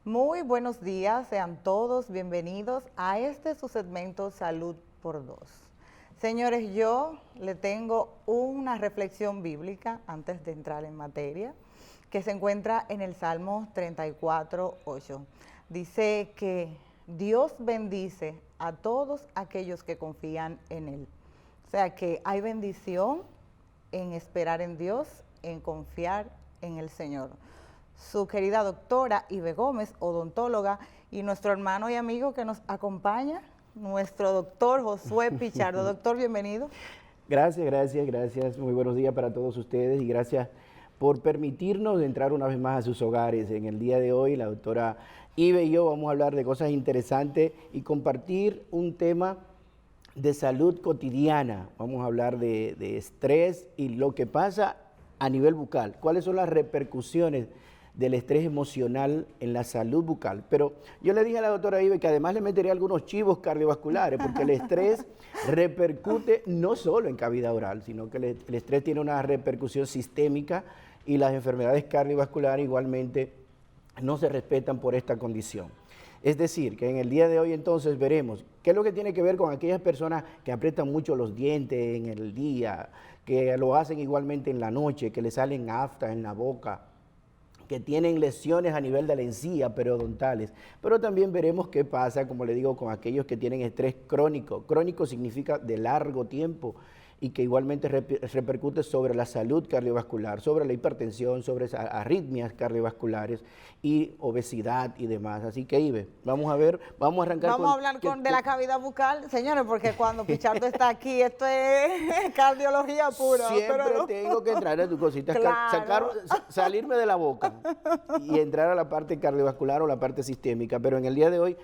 Muy buenos días, sean todos bienvenidos a su segmento Salud por Dos. Señores, yo le tengo una reflexión bíblica antes de entrar en materia, que se encuentra en el Salmo 34:8. Dice que Dios bendice a todos aquellos que confían en Él. O sea que hay bendición en esperar en Dios, en confiar en el Señor. Su querida doctora Ibe Gómez, odontóloga, y nuestro hermano y amigo que nos acompaña, nuestro doctor Josué Pichardo. Doctor, bienvenido. Gracias. Muy buenos días para todos ustedes y gracias por permitirnos entrar una vez más a sus hogares. En el día de hoy, la doctora Ibe y yo vamos a hablar de cosas interesantes y compartir un tema de salud cotidiana. Vamos a hablar de estrés y lo que pasa a nivel bucal. ¿Cuáles son las repercusiones del estrés emocional en la salud bucal? Pero yo le dije a la doctora Ibe que además le metería algunos chivos cardiovasculares, porque el estrés repercute no solo en cavidad oral, sino que el estrés tiene una repercusión sistémica y las enfermedades cardiovasculares igualmente no se respetan por esta condición. Es decir, que en el día de hoy entonces veremos qué es lo que tiene que ver con aquellas personas que aprietan mucho los dientes en el día, que lo hacen igualmente en la noche, que le salen aftas en la boca, que tienen lesiones a nivel de la encía periodontales, pero también veremos qué pasa, como le digo, con aquellos que tienen estrés crónico. Crónico significa de largo tiempo y que igualmente repercute sobre la salud cardiovascular, sobre la hipertensión, sobre arritmias cardiovasculares y obesidad y demás. Así que, Ibe, vamos a arrancar. Vamos a hablar de la cavidad bucal, señores, porque cuando Pichardo está aquí, esto es cardiología pura. Siempre tengo que entrar a tus cositas, claro. salirme de la boca y entrar a la parte cardiovascular o la parte sistémica, pero en el día de hoy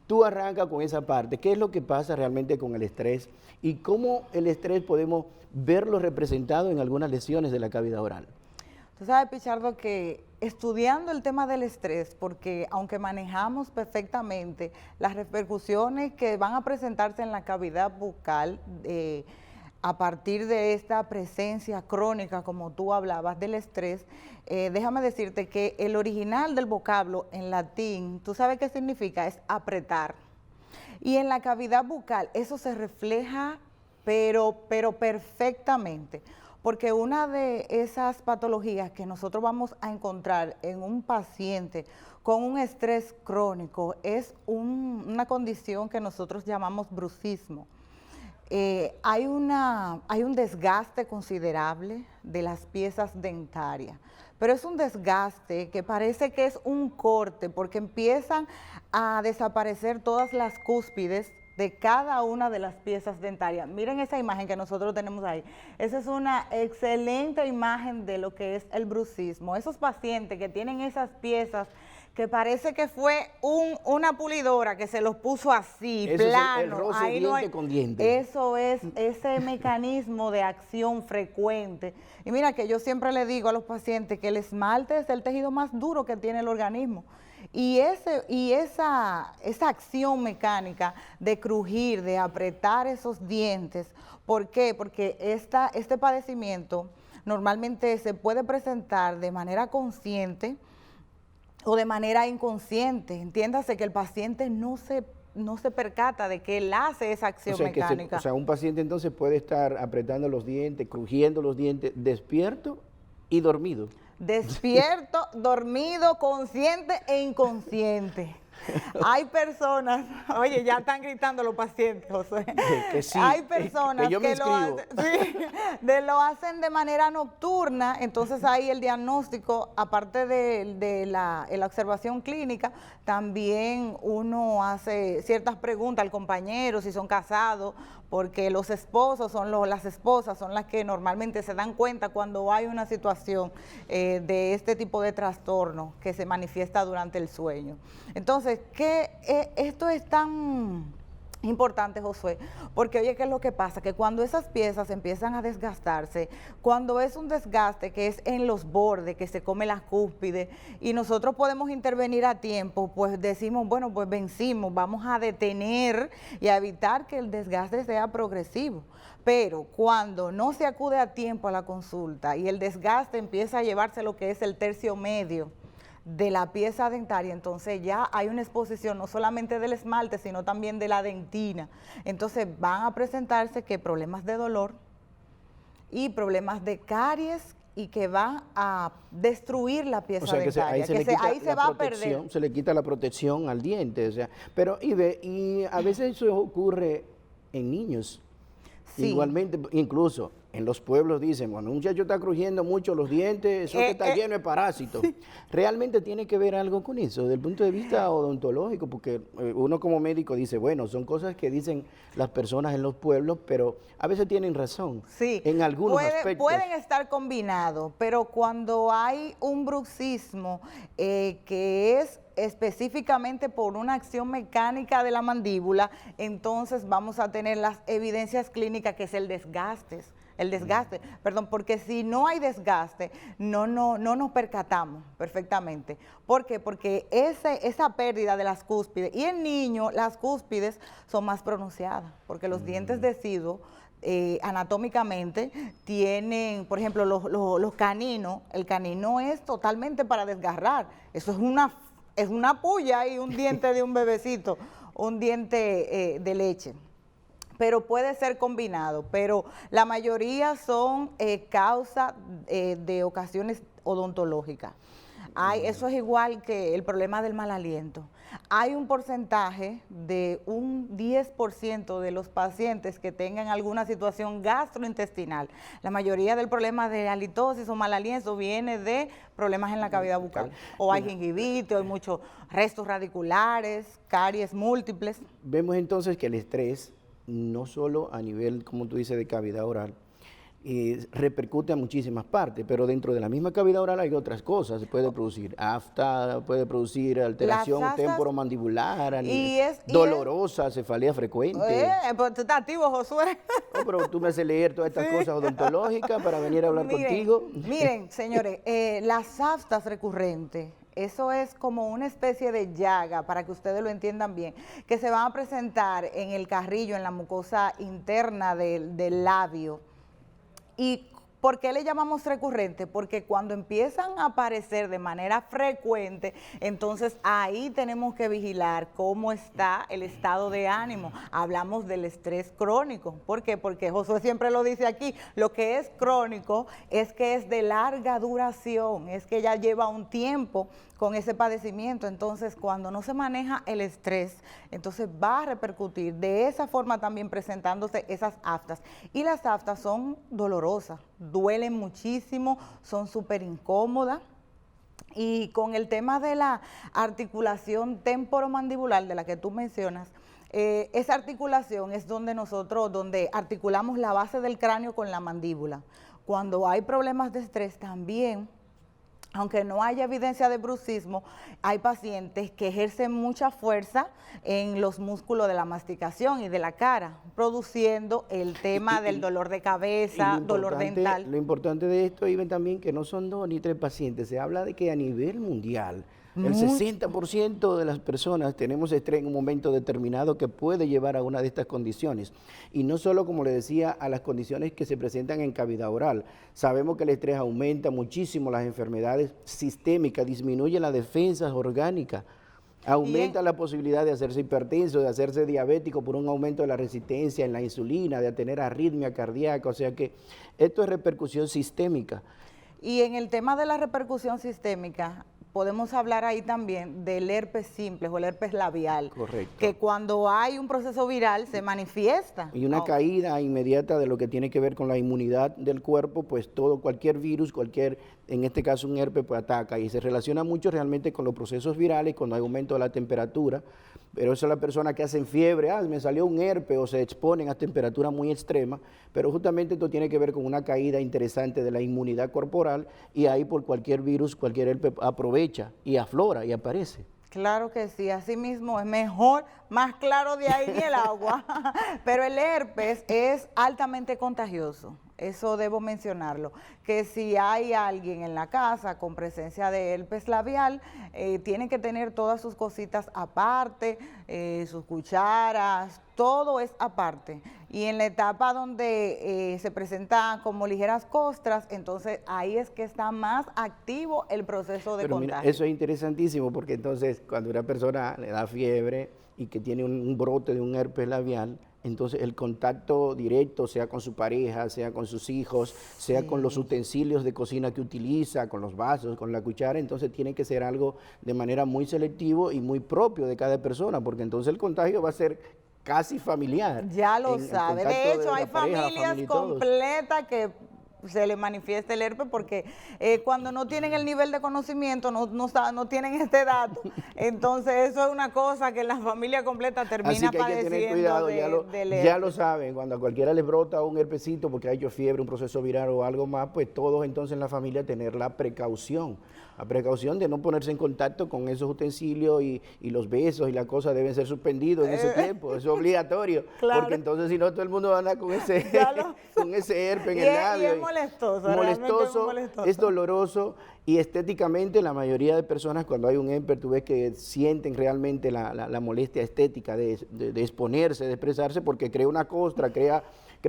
tú arrancas con esa parte. ¿Qué es lo que pasa realmente con el estrés y cómo el estrés podemos verlo representado en algunas lesiones de la cavidad oral? Tú sabes, Pichardo, que estudiando el tema del estrés, porque aunque manejamos perfectamente las repercusiones que van a presentarse en la cavidad bucal a partir de esta presencia crónica, como tú hablabas, del estrés, déjame decirte que el original del vocablo en latín, ¿tú sabes qué significa? Es apretar. Y en la cavidad bucal eso se refleja, pero perfectamente. Porque una de esas patologías que nosotros vamos a encontrar en un paciente con un estrés crónico es una condición que nosotros llamamos bruxismo. Hay un desgaste considerable de las piezas dentarias, pero es un desgaste que parece que es un corte porque empiezan a desaparecer todas las cúspides de cada una de las piezas dentarias. Miren esa imagen que nosotros tenemos ahí. Esa es una excelente imagen de lo que es el bruxismo. Esos pacientes que tienen esas piezas que parece que fue una pulidora que se los puso así, eso plano. Es el roce ahí diente con diente. Eso es ese mecanismo de acción frecuente. Y mira que yo siempre le digo a los pacientes que el esmalte es el tejido más duro que tiene el organismo. Y esa acción mecánica de crujir, de apretar esos dientes, ¿por qué? Porque este padecimiento normalmente se puede presentar de manera consciente o de manera inconsciente. Entiéndase que el paciente no se percata de que él hace esa acción mecánica. Un paciente entonces puede estar apretando los dientes, crujiendo los dientes, despierto y dormido. Despierto, dormido, consciente e inconsciente. Hay personas, oye, ya están gritando los pacientes, José. Que sí, hay personas que lo hacen de manera nocturna, entonces ahí el diagnóstico, aparte de la observación clínica, también uno hace ciertas preguntas al compañero, si son casados, porque los esposos las esposas son las que normalmente se dan cuenta cuando hay una situación de este tipo de trastorno que se manifiesta durante el sueño. Entonces, esto es tan importante, Josué, porque oye, ¿qué es lo que pasa? Que cuando esas piezas empiezan a desgastarse, cuando es un desgaste que es en los bordes, que se come las cúspides, y nosotros podemos intervenir a tiempo, pues decimos, bueno, pues vencimos, vamos a detener y a evitar que el desgaste sea progresivo. Pero cuando no se acude a tiempo a la consulta y el desgaste empieza a llevarse lo que es el tercio medio de la pieza dentaria, entonces ya hay una exposición no solamente del esmalte, sino también de la dentina. Entonces van a presentarse que problemas de dolor y problemas de caries y que van a destruir la pieza dentaria, ahí se va a perder. Se le quita la protección al diente, o sea, pero y a veces eso ocurre en niños. Sí. Igualmente, incluso en los pueblos dicen, bueno, un muchacho está crujiendo mucho los dientes, eso que está lleno de parásitos. Sí. ¿Realmente tiene que ver algo con eso, desde el punto de vista odontológico? Porque uno como médico dice, bueno, son cosas que dicen las personas en los pueblos, pero a veces tienen razón. Sí, en algunos aspectos. Pueden estar combinados, pero cuando hay un bruxismo que es específicamente por una acción mecánica de la mandíbula, entonces vamos a tener las evidencias clínicas que es el desgaste, porque si no hay desgaste, no nos percatamos perfectamente. ¿Por qué? Porque esa pérdida de las cúspides, y en niños las cúspides son más pronunciadas, porque los dientes deciduos anatómicamente tienen, por ejemplo, los caninos, el canino es totalmente para desgarrar, eso es una puya y un diente de un bebecito, un diente de leche. Pero puede ser combinado, pero la mayoría son causa de ocasiones odontológicas. Eso es igual que el problema del mal aliento. Hay un porcentaje de un 10% de los pacientes que tengan alguna situación gastrointestinal. La mayoría del problema de halitosis o mal aliento viene de problemas en la cavidad bucal. O hay gingivitis, o hay muchos restos radiculares, caries múltiples. Vemos entonces que el estrés, no solo a nivel, como tú dices, de cavidad oral, repercute a muchísimas partes, pero dentro de la misma cavidad oral hay otras cosas. Se puede producir afta, puede producir alteración temporomandibular, dolorosa, cefalea frecuente. Pues tú estás activo, Josué. No, pero tú me haces leer todas estas cosas odontológicas para venir a hablar contigo. Miren, señores, las aftas recurrentes, eso es como una especie de llaga, para que ustedes lo entiendan bien, que se van a presentar en el carrillo, en la mucosa interna del labio. ¿Y por qué le llamamos recurrente? Porque cuando empiezan a aparecer de manera frecuente, entonces ahí tenemos que vigilar cómo está el estado de ánimo. Hablamos del estrés crónico. ¿Por qué? Porque Josué siempre lo dice aquí, lo que es crónico es que es de larga duración, es que ya lleva un tiempo con ese padecimiento. Entonces, cuando no se maneja el estrés, entonces va a repercutir de esa forma también presentándose esas aftas. Y las aftas son dolorosas, duelen muchísimo, son súper incómodas. Y con el tema de la articulación temporomandibular de la que tú mencionas, esa articulación es donde articulamos la base del cráneo con la mandíbula. Cuando hay problemas de estrés también, aunque no haya evidencia de bruxismo, hay pacientes que ejercen mucha fuerza en los músculos de la masticación y de la cara, produciendo el tema del dolor de cabeza, dolor dental. Lo importante de esto, Iben, también que no son 2 ni 3 pacientes, se habla de que a nivel mundial el 60% de las personas tenemos estrés en un momento determinado que puede llevar a una de estas condiciones. Y no solo, como le decía, a las condiciones que se presentan en cavidad oral. Sabemos que el estrés aumenta muchísimo las enfermedades sistémicas, disminuye las defensas orgánicas, aumenta la posibilidad de hacerse hipertenso, de hacerse diabético por un aumento de la resistencia en la insulina, de tener arritmia cardíaca. O sea que esto es repercusión sistémica. Y en el tema de la repercusión sistémica, podemos hablar ahí también del herpes simple o el herpes labial. Correcto. Que cuando hay un proceso viral se manifiesta. Y una caída inmediata de lo que tiene que ver con la inmunidad del cuerpo, pues cualquier virus, en este caso un herpes, pues ataca. Y se relaciona mucho realmente con los procesos virales, cuando hay aumento de la temperatura. Pero eso es la persona que hacen fiebre, me salió un herpes, o se exponen a temperaturas muy extremas, pero justamente esto tiene que ver con una caída interesante de la inmunidad corporal, y ahí por cualquier virus, cualquier herpes aprovecha y aflora y aparece. Claro que sí, así mismo es mejor, más claro de ahí ni el agua, pero el herpes es altamente contagioso. Eso debo mencionarlo, que si hay alguien en la casa con presencia de herpes labial, tiene que tener todas sus cositas aparte, sus cucharas, todo es aparte. Y en la etapa donde se presentan como ligeras costras, entonces ahí es que está más activo el proceso de Pero mira, contagio. eso es interesantísimo porque entonces cuando una persona le da fiebre y que tiene un brote de un herpes labial, entonces el contacto directo, sea con su pareja, sea con sus hijos, sea con los utensilios de cocina que utiliza, con los vasos, con la cuchara, entonces tiene que ser algo de manera muy selectivo y muy propio de cada persona, porque entonces el contagio va a ser casi familiar. Ya lo sabe. De hecho, hay familias completas que se le manifiesta el herpes porque cuando no tienen el nivel de conocimiento, no tienen este dato, entonces eso es una cosa que la familia completa termina Así que hay que tener cuidado, del herpes. ya lo saben, cuando a cualquiera les brota un herpesito porque ha hecho fiebre, un proceso viral o algo más, pues todos entonces en la familia tener la precaución de no ponerse en contacto con esos utensilios y los besos y las cosas deben ser suspendidos en ese tiempo, eso es obligatorio, claro. Porque entonces si no todo el mundo va a andar con ese, con ese herpes en el labio. Y es molestoso, es doloroso y estéticamente la mayoría de personas cuando hay un herpes tú ves que sienten realmente la molestia estética de exponerse, de expresarse porque crea una costra, crea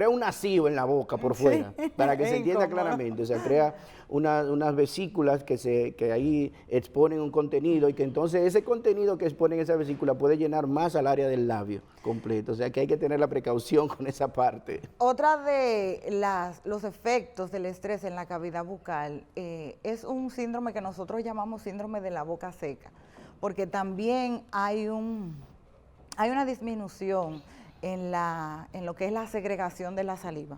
un nacido en la boca por fuera, para que se entienda claramente, o sea, crea unas vesículas que ahí exponen un contenido y que entonces ese contenido que exponen esa vesícula puede llenar más al área del labio completo, o sea que hay que tener la precaución con esa parte. Otra de los efectos del estrés en la cavidad bucal es un síndrome que nosotros llamamos síndrome de la boca seca, porque también hay una disminución en lo que es la segregación de la saliva.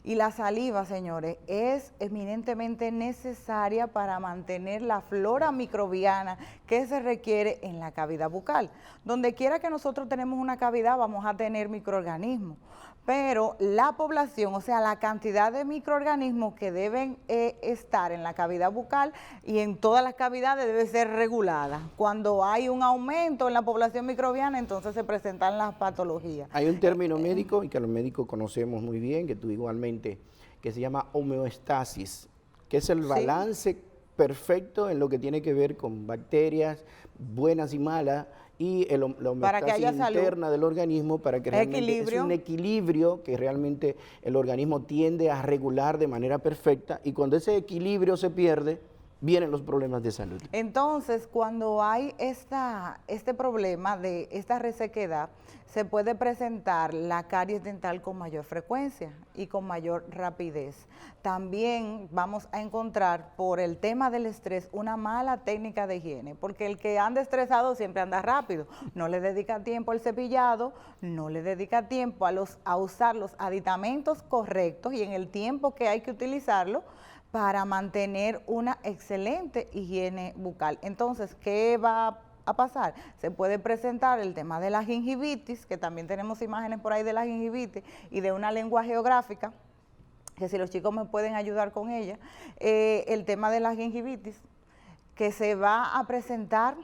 Y la saliva, señores, es eminentemente necesaria para mantener la flora microbiana que se requiere en la cavidad bucal. Donde quiera que nosotros tenemos una cavidad, vamos a tener microorganismos. Pero la población, o sea, la cantidad de microorganismos que deben estar en la cavidad bucal y en todas las cavidades debe ser regulada. Cuando hay un aumento en la población microbiana, entonces se presentan las patologías. Hay un término médico, y que los médicos conocemos muy bien, que tú igualmente, que se llama homeostasis, que es el balance perfecto en lo que tiene que ver con bacterias buenas y malas, y la homeostasis interna del organismo para que realmente es un equilibrio que realmente el organismo tiende a regular de manera perfecta y cuando ese equilibrio se pierde, vienen los problemas de salud. Entonces, cuando hay este problema de esta resequedad, se puede presentar la caries dental con mayor frecuencia y con mayor rapidez. También vamos a encontrar, por el tema del estrés, una mala técnica de higiene, porque el que anda estresado siempre anda rápido, no le dedica tiempo al cepillado, no le dedica tiempo a usar los aditamentos correctos y en el tiempo que hay que utilizarlo, para mantener una excelente higiene bucal. Entonces, ¿qué va a pasar? Se puede presentar el tema de la gingivitis, que también tenemos imágenes por ahí de la gingivitis y de una lengua geográfica, que si los chicos me pueden ayudar con ella, el tema de la gingivitis, que se va a presentar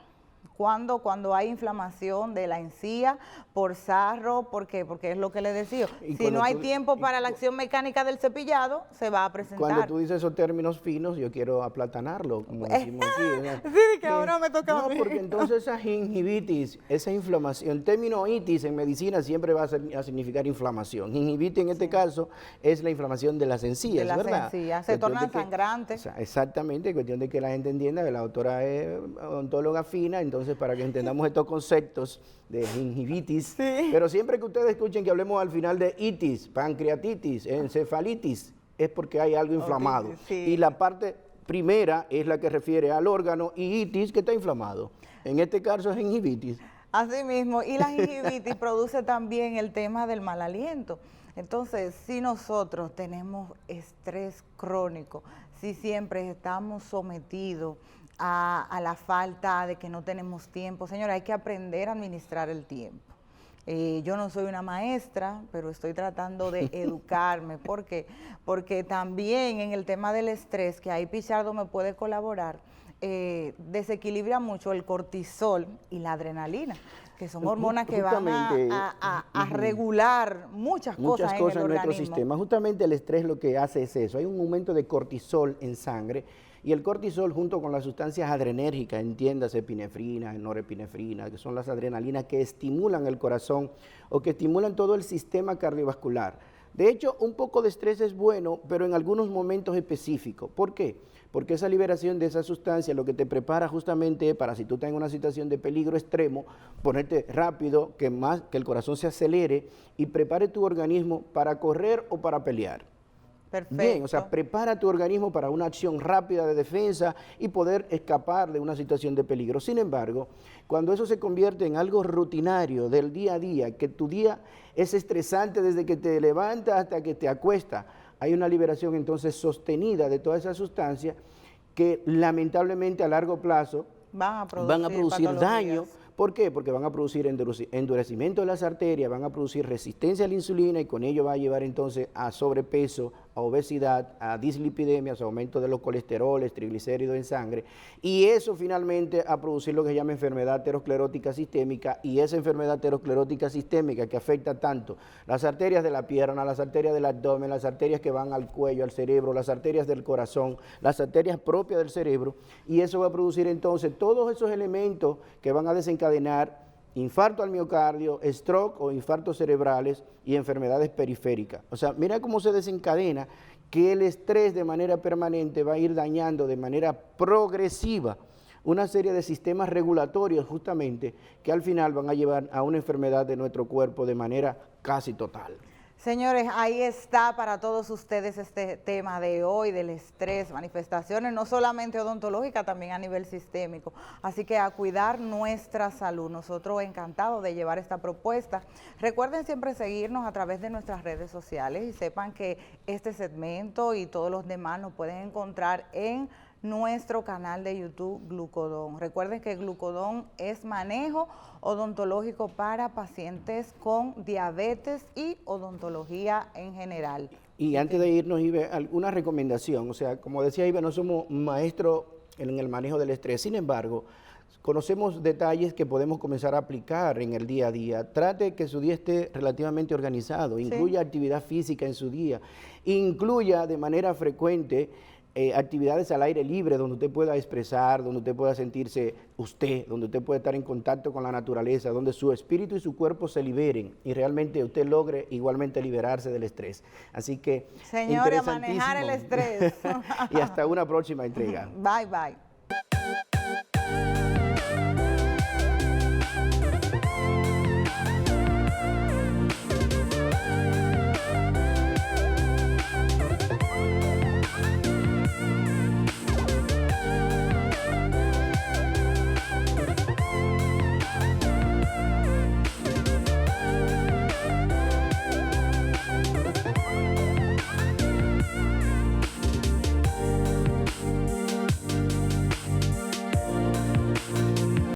cuando hay inflamación de la encía por sarro, ¿por qué? Porque es lo que le decía, si no hay tiempo para la acción mecánica del cepillado, se va a presentar. Cuando tú dices esos términos finos, yo quiero aplatanarlo, como decimos aquí. Sí, que ahora me toca a mí. No, porque entonces esa gingivitis, esa inflamación, el término itis en medicina siempre va a significar inflamación. Gingivitis en este caso es la inflamación de las encías, ¿verdad? De las encías, se tornan sangrantes. Exactamente, cuestión de que la gente entienda que la doctora es odontóloga fina, entonces para que entendamos estos conceptos de gingivitis, pero siempre que ustedes escuchen que hablemos al final de itis, pancreatitis, encefalitis, es porque hay algo inflamado. Y la parte primera es la que refiere al órgano y itis que está inflamado. En este caso es gingivitis. Así mismo, y la gingivitis produce también el tema del mal aliento. Entonces, si nosotros tenemos estrés crónico, si siempre estamos sometidos a la falta de que no tenemos tiempo, señora, hay que aprender a administrar el tiempo. Yo no soy una maestra, pero estoy tratando de educarme. ¿Por qué? Porque también en el tema del estrés, que ahí Pichardo me puede colaborar, desequilibra mucho el cortisol y la adrenalina, que son hormonas que van a regular muchas cosas en nuestro sistema. Justamente el estrés lo que hace es eso, hay un aumento de cortisol en sangre, y el cortisol junto con las sustancias adrenérgicas, entiéndase epinefrina, norepinefrina, que son las adrenalinas que estimulan el corazón o que estimulan todo el sistema cardiovascular. De hecho, un poco de estrés es bueno, pero en algunos momentos específicos. ¿Por qué? Porque esa liberación de esa sustancia lo que te prepara justamente para, si tú estás en una situación de peligro extremo, ponerte rápido, que el corazón se acelere y prepare tu organismo para correr o para pelear. Perfecto. Bien, o sea, prepara tu organismo para una acción rápida de defensa y poder escapar de una situación de peligro. Sin embargo, cuando eso se convierte en algo rutinario del día a día, que tu día es estresante desde que te levantas hasta que te acuestas, hay una liberación entonces sostenida de toda esa sustancia que lamentablemente a largo plazo van a producir daño. ¿Por qué? Porque van a producir endurecimiento de las arterias, van a producir resistencia a la insulina y con ello va a llevar entonces a sobrepeso, a obesidad, a dislipidemias, aumento de los colesteroles, triglicéridos en sangre, y eso finalmente a producir lo que se llama enfermedad aterosclerótica sistémica, y esa enfermedad aterosclerótica sistémica que afecta tanto las arterias de la pierna, las arterias del abdomen, las arterias que van al cuello, al cerebro, las arterias del corazón, las arterias propias del cerebro, y eso va a producir entonces todos esos elementos que van a desencadenar infarto al miocardio, stroke o infartos cerebrales y enfermedades periféricas. O sea, mira cómo se desencadena que el estrés de manera permanente va a ir dañando de manera progresiva una serie de sistemas regulatorios justamente que al final van a llevar a una enfermedad de nuestro cuerpo de manera casi total. Señores, ahí está para todos ustedes este tema de hoy del estrés, manifestaciones no solamente odontológicas, también a nivel sistémico. Así que a cuidar nuestra salud. Nosotros encantados de llevar esta propuesta. Recuerden siempre seguirnos a través de nuestras redes sociales y sepan que este segmento y todos los demás nos pueden encontrar en nuestro canal de YouTube Glucodón. Recuerden que Glucodón es manejo odontológico para pacientes con diabetes y odontología en general. Y antes de irnos, Ibe, alguna recomendación. O sea, como decía Ibe, no somos maestros en el manejo del estrés. Sin embargo, conocemos detalles que podemos comenzar a aplicar en el día a día. Trate que su día esté relativamente organizado, incluya actividad física en su día, incluya de manera frecuente actividades al aire libre donde usted pueda expresar, donde usted pueda sentirse usted, donde usted pueda estar en contacto con la naturaleza, donde su espíritu y su cuerpo se liberen y realmente usted logre igualmente liberarse del estrés. Así que, señores, a manejar el estrés. Y hasta una próxima entrega. Bye, bye.